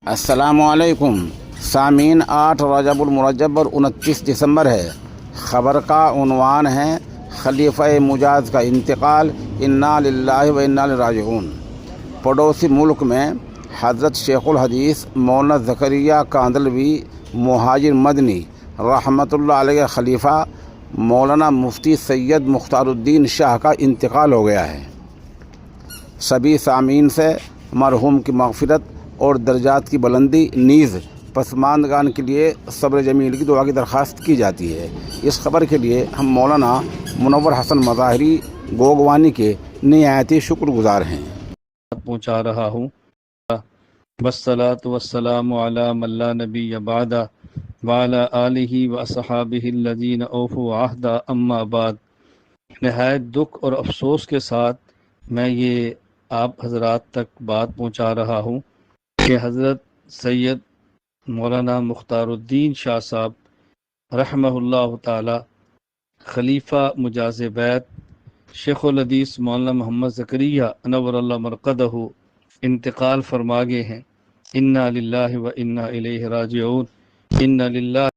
السلام علیکم سامعین، 8 رجب المرجب اور 29 دسمبر ہے۔ خبر کا عنوان ہے خلیفہ مجاز کا انتقال، انا للہ و انا الیہ راجعون۔ پڑوسی ملک میں حضرت شیخ الحدیث مولانا زکریا کاندھلوی مہاجر مدنی رحمۃ اللہ علیہ خلیفہ مولانا مفتی سید مختار الدین شاہ کا انتقال ہو گیا ہے۔ سبھی سامعین سے مرحوم کی مغفرت اور درجات کی بلندی نیز پسماندگان کے لیے صبر جمیل کی دعا کی درخواست کی جاتی ہے۔ اس خبر کے لیے ہم مولانا منور حسن مظاہری گوگوانی کے نہایت شکر گزار ہیں۔ پہنچا رہا ہوں۔ والصلاة والسلام علی من لا نبی بعد وعلی آلہ واصحابہ الذین اوفوا عہدا، اما بعد۔ نہایت دکھ اور افسوس کے ساتھ میں یہ آپ حضرات تک بات پہنچا رہا ہوں کہ حضرت سید مولانا مختار الدین شاہ صاحب رحمہ اللہ تعالی خلیفہ مجاز بیت شیخ الحدیث مولانا محمد زکریا انور اللہ مرقدہ انتقال فرما گئے ہیں۔ انا للہ و انا الیہ راجعون۔ انا للہ